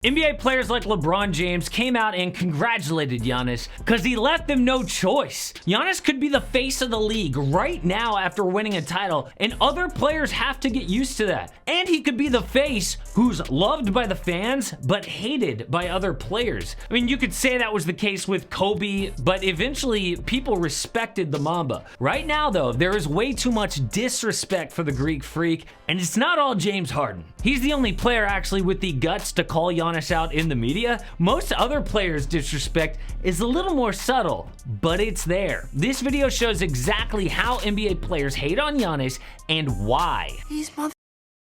NBA players like LeBron James came out and congratulated Giannis because he left them no choice. Giannis could be the face of the league right now after winning a title, and other players have to get used to that. And he could be the face who's loved by the fans but hated by other players. I mean, you could say that was the case with Kobe, but eventually people respected the Mamba. Right now, though, there is way too much disrespect for the Greek Freak, and it's not all James Harden. He's the only player actually with the guts to call Giannis out in the media. Most other players' disrespect is a little more subtle, but it's there. This video shows exactly how NBA players hate on Giannis and why. He's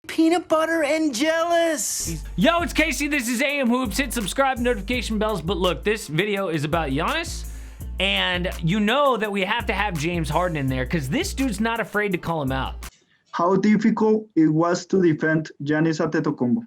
peanut butter and jealous. Yo, it's Casey. This is AM Hoops. Hit subscribe, notification bells. But look, this video is about Giannis, and you know that we have to have James Harden in there because this dude's not afraid to call him out. How difficult it was to defend Giannis Antetokounmpo?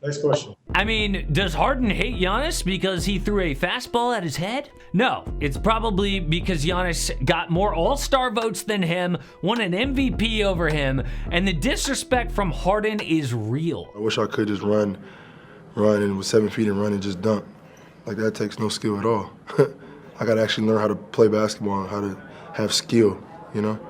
Next question. I mean, does Harden hate Giannis because he threw a fastball at his head? No, it's probably because Giannis got more All-Star votes than him, won an MVP over him, and the disrespect from Harden is real. I wish I could just run and with 7 feet and run and just dunk. Like, that takes no skill at all. I gotta actually learn how to play basketball and how to have skill, you know?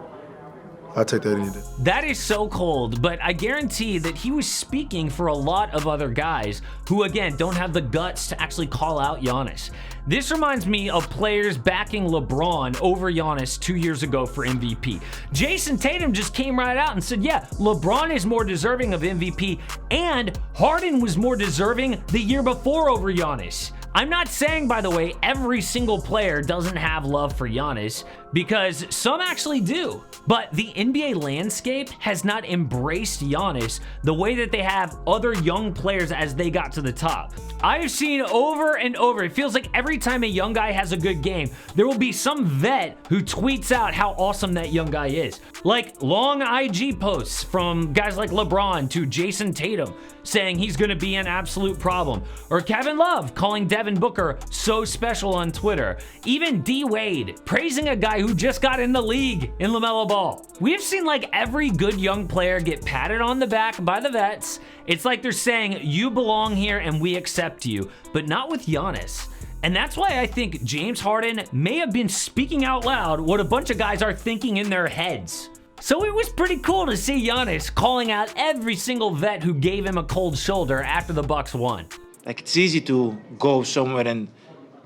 I'll take that any day. That is so cold, but I guarantee that he was speaking for a lot of other guys who, again, don't have the guts to actually call out Giannis. This reminds me of players backing LeBron over Giannis 2 years ago for MVP. Jason Tatum just came right out and said, yeah, LeBron is more deserving of MVP, and Harden was more deserving the year before over Giannis. I'm not saying, by the way, every single player doesn't have love for Giannis, because some actually do. But the NBA landscape has not embraced Giannis the way that they have other young players as they got to the top. I've seen over and over, it feels like every time a young guy has a good game, there will be some vet who tweets out how awesome that young guy is. Like long IG posts from guys like LeBron to Jason Tatum saying he's gonna be an absolute problem. Or Kevin Love calling Devin Booker so special on Twitter. Even D Wade praising a guy who just got in the league in LaMelo Ball. We've seen like every good young player get patted on the back by the vets. It's like they're saying, you belong here and we accept you, but not with Giannis. And that's why I think James Harden may have been speaking out loud what a bunch of guys are thinking in their heads. So it was pretty cool to see Giannis calling out every single vet who gave him a cold shoulder after the Bucks won. Like, it's easy to go somewhere and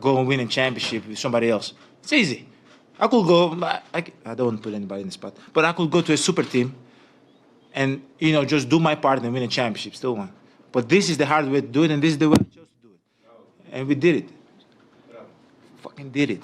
go and win a championship with somebody else. It's easy. I could go, I don't want to put anybody in the spot, but I could go to a super team and, you know, just do my part and win a championship, still won. But this is the hard way to do it, and this is the way I chose to do it. And we did it. Fucking did it.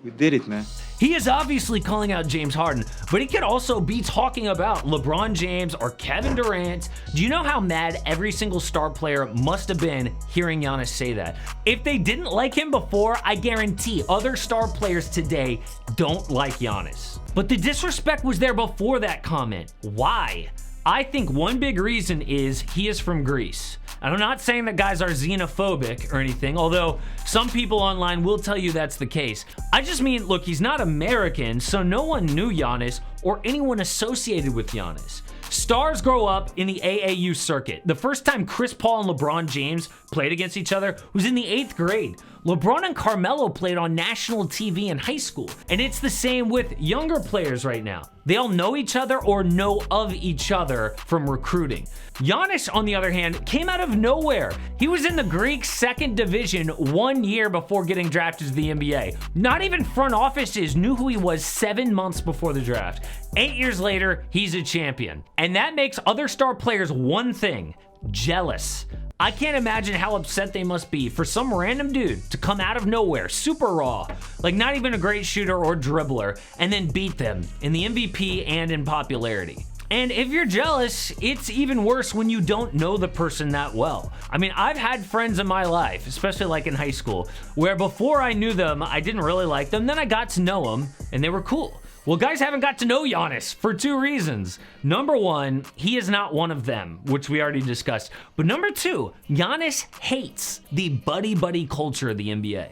We did it, man. He is obviously calling out James Harden, but he could also be talking about LeBron James or Kevin Durant. Do you know how mad every single star player must have been hearing Giannis say that? If they didn't like him before, I guarantee other star players today don't like Giannis. But the disrespect was there before that comment. Why? I think one big reason is he is from Greece. And I'm not saying that guys are xenophobic or anything, although some people online will tell you that's the case. I just mean, look, he's not American, so no one knew Giannis or anyone associated with Giannis. Stars grow up in the AAU circuit. The first time Chris Paul and LeBron James played against each other was in the 8th grade. LeBron and Carmelo played on national TV in high school. And it's the same with younger players right now. They all know each other or know of each other from recruiting. Giannis, on the other hand, came out of nowhere. He was in the Greek 2nd division 1 year before getting drafted to the NBA. Not even front offices knew who he was 7 months before the draft. 8 years later, he's a champion. And that makes other star players one thing: jealous. I can't imagine how upset they must be for some random dude to come out of nowhere, super raw, like not even a great shooter or dribbler, and then beat them in the MVP and in popularity. And if you're jealous, it's even worse when you don't know the person that well. I mean, I've had friends in my life, especially like in high school, where before I knew them, I didn't really like them, then I got to know them, and they were cool. Well, guys haven't got to know Giannis for 2 reasons. Number one, he is not one of them, which we already discussed. But number two, Giannis hates the buddy-buddy culture of the NBA.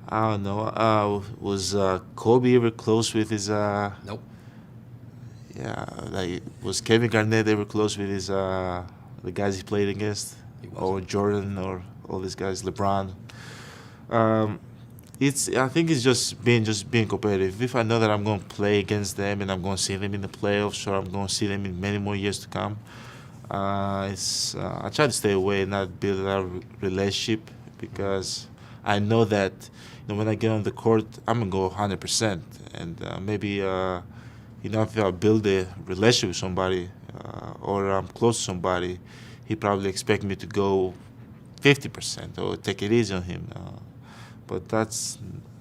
I don't know. Was Kobe ever close with his... Nope. Yeah, like, was Kevin Garnett ever close with his the guys he played against? Or Jordan or all these guys, LeBron. I think it's just being competitive. If I know that I'm going to play against them and I'm going to see them in the playoffs, or I'm going to see them in many more years to come, I try to stay away and not build that relationship, because I know that when I get on the court, I'm going to go 100%. And maybe if I build a relationship with somebody or I'm close to somebody, he probably expect me to go 50% or take it easy on him. But I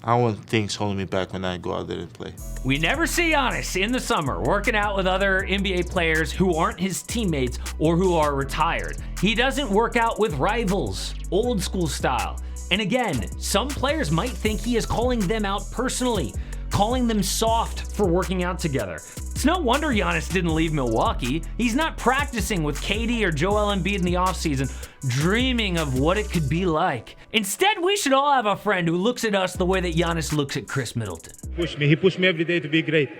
don't want things holding me back when I go out there and play. We never see Giannis in the summer working out with other NBA players who aren't his teammates or who are retired. He doesn't work out with rivals, old school style. And again, some players might think he is calling them out personally, calling them soft for working out together. It's no wonder Giannis didn't leave Milwaukee. He's not practicing with KD or Joel Embiid in the offseason, dreaming of what it could be like. Instead, we should all have a friend who looks at us the way that Giannis looks at Chris Middleton. He pushed me every day to be great.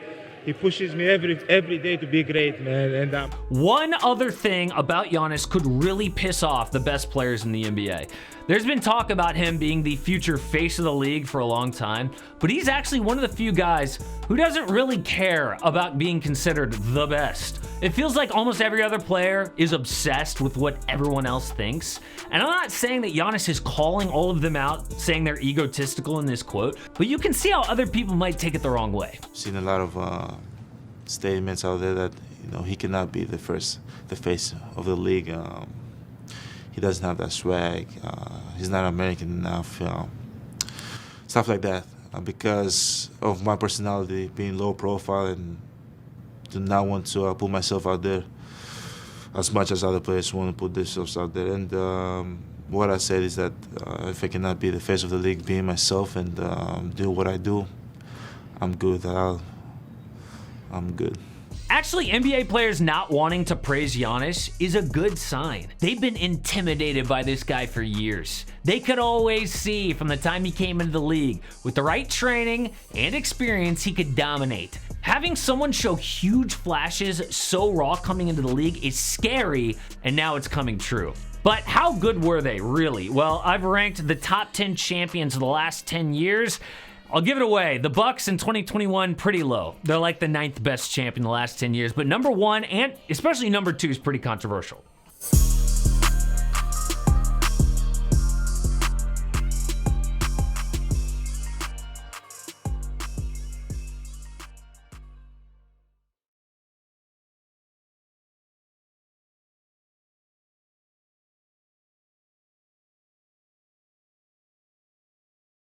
He pushes me every day to be great, man. And One other thing about Giannis could really piss off the best players in the NBA. There's been talk about him being the future face of the league for a long time, but he's actually one of the few guys who doesn't really care about being considered the best. It feels like almost every other player is obsessed with what everyone else thinks. And I'm not saying that Giannis is calling all of them out, saying they're egotistical in this quote, but you can see how other people might take it the wrong way. I've seen a lot of statements out there that he cannot be the face of the league. He doesn't have that swag. He's not American enough. Stuff like that. Because of my personality being low profile and do not want to put myself out there as much as other players want to put themselves out there. And what I said is that if I cannot be the face of the league, being myself and do what I do, I'm good. I'm good. Actually, NBA players not wanting to praise Giannis is a good sign. They've been intimidated by this guy for years. They could always see from the time he came into the league, with the right training and experience, he could dominate. Having someone show huge flashes so raw coming into the league is scary, and now it's coming true. But how good were they, really? Well, I've ranked the top 10 champions of the last 10 years. I'll give it away. The Bucks in 2021, pretty low. They're like the 9th best champion in the last 10 years. But number 1, and especially number 2, is pretty controversial.